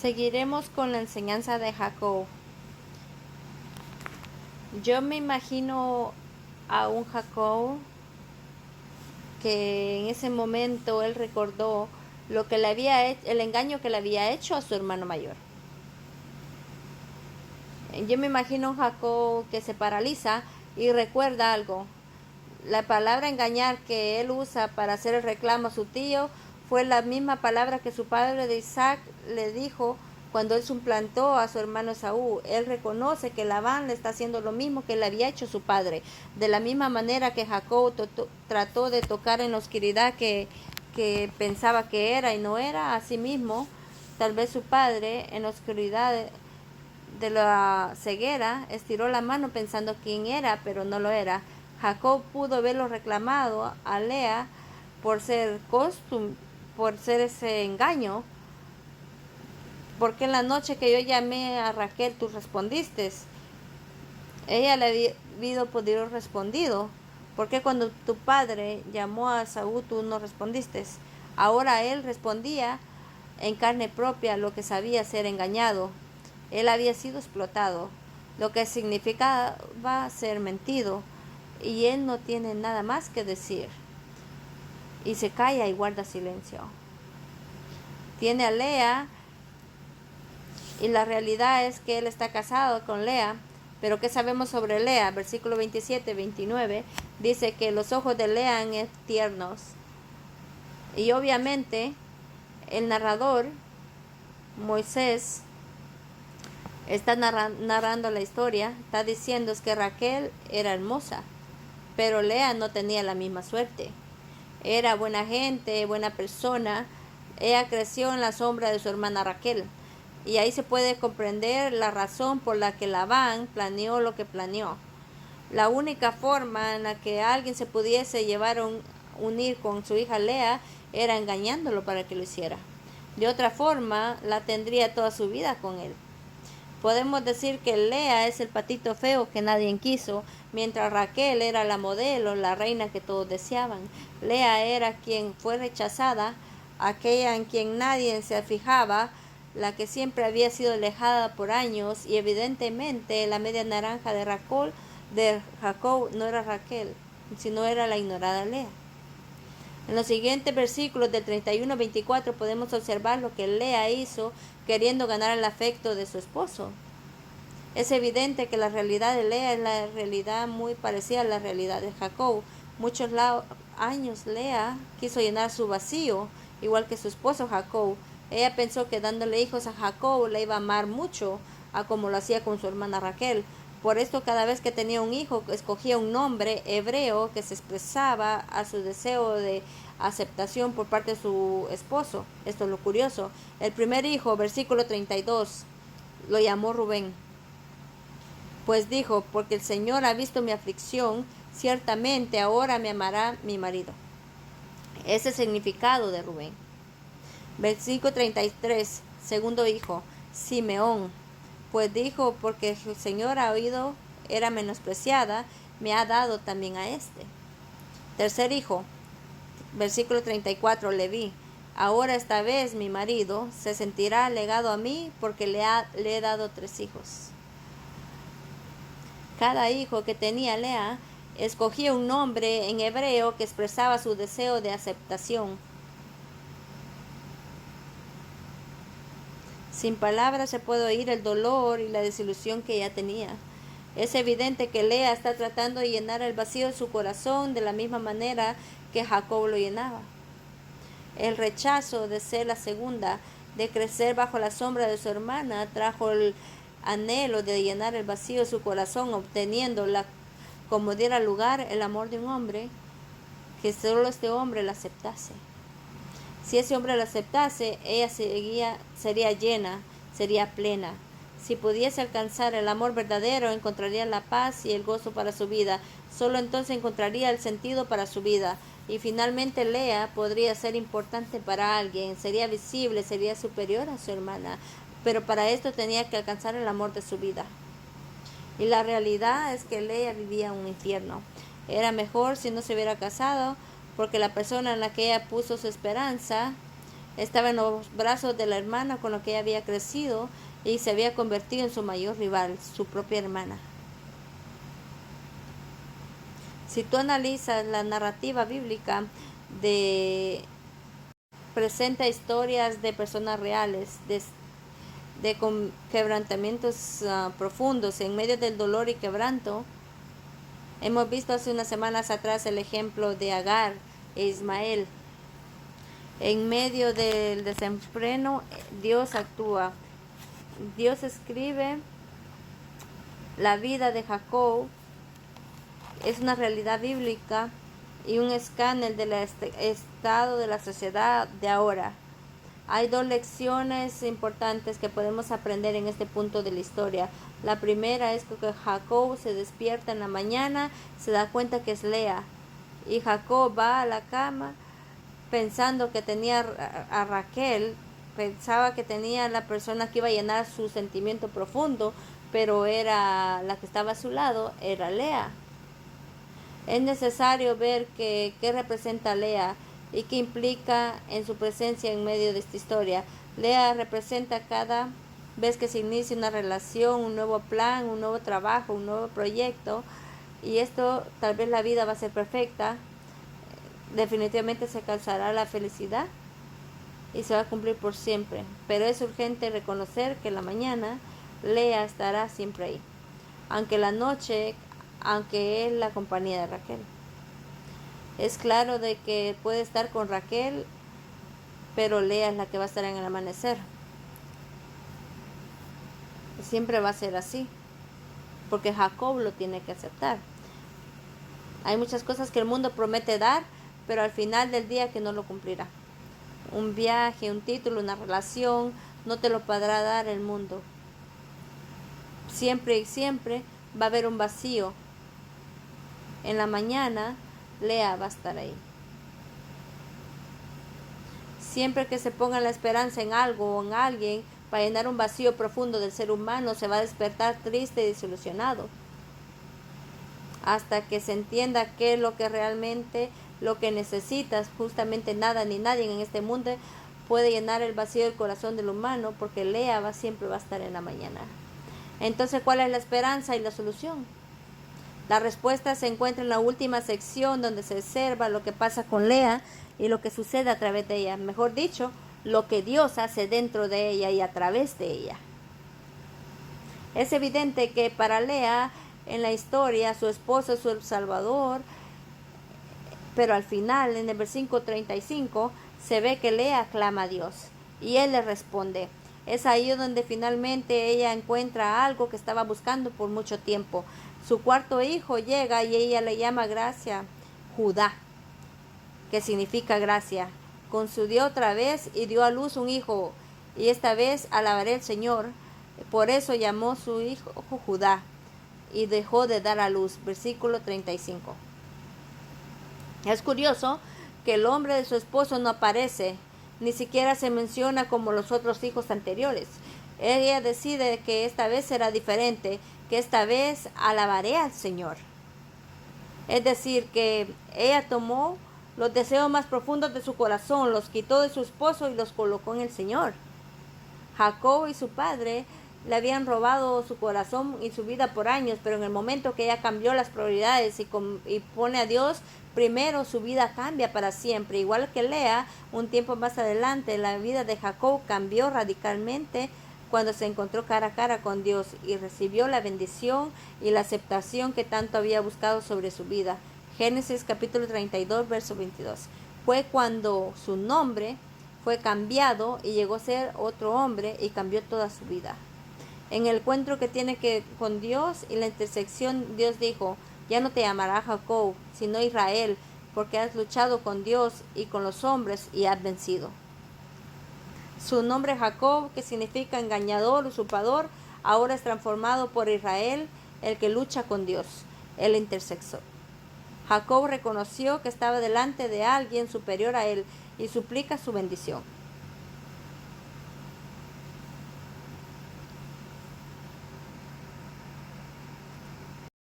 Seguiremos con la enseñanza de Jacob. Yo me imagino a un Jacob que en ese momento él recordó lo que le había hecho, el engaño que le había hecho a su hermano mayor. Yo me imagino a un Jacob que se paraliza y recuerda algo. La palabra engañar que él usa para hacer el reclamo a su tío fue la misma palabra que su padre de Isaac le dijo cuando él suplantó a su hermano Esaú. Él reconoce que Labán le está haciendo lo mismo que le había hecho su padre. De la misma manera que Jacob trató de tocar en la oscuridad que pensaba que era y no era, así mismo, tal vez su padre en la oscuridad de la ceguera estiró la mano pensando quién era, pero no lo era. Jacob pudo haberlo reclamado a Lea por ser ese engaño. Porque en la noche que yo llamé a Raquel tú respondiste. Ella le había podido respondido. Porque cuando tu padre llamó a Saúl tú no respondiste. Ahora él respondía en carne propia lo que sabía ser engañado. Él había sido explotado, lo que significaba ser mentido, y él no tiene nada más que decir. Y se calla y guarda silencio. Tiene a Lea, y la realidad es que él está casado con Lea. Pero ¿qué sabemos sobre Lea? Versículo 27-29 dice que los ojos de Lea eran tiernos. Y obviamente el narrador, Moisés, está narrando la historia, está diciendo que Raquel era hermosa, pero Lea no tenía la misma suerte. Era buena gente, buena persona. Ella creció en la sombra de su hermana Raquel. Y ahí se puede comprender la razón por la que Labán planeó lo que planeó. La única forma en la que alguien se pudiese unir con su hija Lea era engañándolo para que lo hiciera. De otra forma, la tendría toda su vida con él. Podemos decir que Lea es el patito feo que nadie quiso, mientras Raquel era la modelo, la reina que todos deseaban. Lea era quien fue rechazada, aquella en quien nadie se fijaba, la que siempre había sido alejada por años, y evidentemente la media naranja de Jacob no era Raquel, sino era la ignorada Lea. En los siguientes versículos del 31-24 podemos observar lo que Lea hizo queriendo ganar el afecto de su esposo. Es evidente que la realidad de Lea es la realidad muy parecida a la realidad de Jacob. Muchos años Lea quiso llenar su vacío, igual que su esposo Jacob. Ella pensó que dándole hijos a Jacob le iba a amar mucho, a como lo hacía con su hermana Raquel. Por esto cada vez que tenía un hijo escogía un nombre hebreo que se expresaba a su deseo de aceptación por parte de su esposo. Esto es lo curioso. El primer hijo, versículo 32, lo llamó Rubén. Pues dijo, porque el Señor ha visto mi aflicción, ciertamente ahora me amará mi marido. Ese es el significado de Rubén. Versículo 33, segundo hijo, Simeón. Pues dijo, porque el Señor ha oído, era menospreciada, me ha dado también a este. Tercer hijo, versículo 34, Leví. Ahora esta vez mi marido se sentirá legado a mí porque le he dado 3 hijos. Cada hijo que tenía Lea escogía un nombre en hebreo que expresaba su deseo de aceptación. Sin palabras se puede oír el dolor y la desilusión que ella tenía. Es evidente que Lea está tratando de llenar el vacío de su corazón de la misma manera que Jacob lo llenaba. El rechazo de ser la segunda, de crecer bajo la sombra de su hermana, trajo el anhelo de llenar el vacío de su corazón, obteniendo como diera lugar el amor de un hombre, que solo este hombre la aceptase. Si ese hombre la aceptase, ella sería llena, sería plena. Si pudiese alcanzar el amor verdadero, encontraría la paz y el gozo para su vida. Solo entonces encontraría el sentido para su vida. Y finalmente Lea podría ser importante para alguien, sería visible, sería superior a su hermana. Pero para esto tenía que alcanzar el amor de su vida. Y la realidad es que Lea vivía un infierno. Era mejor si no se hubiera casado, porque la persona en la que ella puso su esperanza Estaba en los brazos de la hermana con la que ella había crecido y se había convertido en su mayor rival, su propia hermana. Si tú analizas la narrativa bíblica presenta historias de personas reales, de quebrantamientos profundos en medio del dolor y quebranto. Hemos visto hace unas semanas atrás el ejemplo de Agar e Ismael. En medio del desenfreno, Dios actúa. Dios escribe la vida de Jacob. Es una realidad bíblica y un escáner del estado de la sociedad de ahora. Hay dos lecciones importantes que podemos aprender en este punto de la historia. La primera es que Jacob se despierta en la mañana, se da cuenta que es Lea. Y Jacob va a la cama pensando que tenía a Raquel, pensaba que tenía la persona que iba a llenar su sentimiento profundo, pero era la que estaba a su lado, era Lea. Es necesario ver qué representa Lea y qué implica en su presencia en medio de esta historia. Lea representa cada vez que se inicia una relación, un nuevo plan, un nuevo trabajo, un nuevo proyecto, y esto tal vez la vida va a ser perfecta, definitivamente se alcanzará la felicidad y se va a cumplir por siempre, pero es urgente reconocer que la mañana Lea estará siempre ahí, aunque la noche, aunque es la compañía de Raquel. Es claro de que puede estar con Raquel, pero Lea es la que va a estar en el amanecer. Siempre va a ser así, porque Jacob lo tiene que aceptar. Hay muchas cosas que el mundo promete dar, pero al final del día que no lo cumplirá. Un viaje, un título, una relación, no te lo podrá dar el mundo. Siempre y siempre va a haber un vacío. En la mañana, Lea va a estar ahí. Siempre que se ponga la esperanza en algo o en alguien para llenar un vacío profundo del ser humano, se va a despertar triste y desilusionado. Hasta que se entienda qué es lo que realmente lo que necesitas. Justamente nada ni nadie en este mundo puede llenar el vacío del corazón del humano, porque Lea siempre va a estar en la mañana. Entonces, ¿cuál es la esperanza y la solución? La respuesta se encuentra en la última sección, donde se observa lo que pasa con Lea y lo que sucede a través de ella. Mejor dicho, lo que Dios hace dentro de ella y a través de ella. Es evidente que para Lea, en la historia, su esposo es su Salvador, pero al final, en el versículo 35, se ve que Lea clama a Dios y él le responde. Es ahí donde finalmente ella encuentra algo que estaba buscando por mucho tiempo. Su cuarto hijo llega y ella le llama gracia, Judá, que significa gracia. Concibió otra vez y dio a luz un hijo, y esta vez alabaré al Señor. Por eso llamó su hijo Judá y dejó de dar a luz. Versículo 35. Es curioso que el nombre de su esposo no aparece, ni siquiera se menciona como los otros hijos anteriores. Ella decide que esta vez será diferente, que esta vez alabaré al Señor. Es decir, que ella tomó los deseos más profundos de su corazón, los quitó de su esposo y los colocó en el Señor. Jacob y su padre le habían robado su corazón y su vida por años, pero en el momento que ella cambió las prioridades y pone a Dios primero, su vida cambia para siempre. Igual que Lea, un tiempo más adelante, la vida de Jacob cambió radicalmente cuando se encontró cara a cara con Dios y recibió la bendición y la aceptación que tanto había buscado sobre su vida. Génesis capítulo 32, verso 22. Fue cuando su nombre fue cambiado y llegó a ser otro hombre y cambió toda su vida. En el encuentro que tiene con Dios y la intersección, Dios dijo: ya no te llamará Jacob, sino Israel, porque has luchado con Dios y con los hombres y has vencido. Su nombre Jacob, que significa engañador, usurpador, ahora es transformado por Israel, el que lucha con Dios, el intercesor. Jacob reconoció que estaba delante de alguien superior a él y suplica su bendición.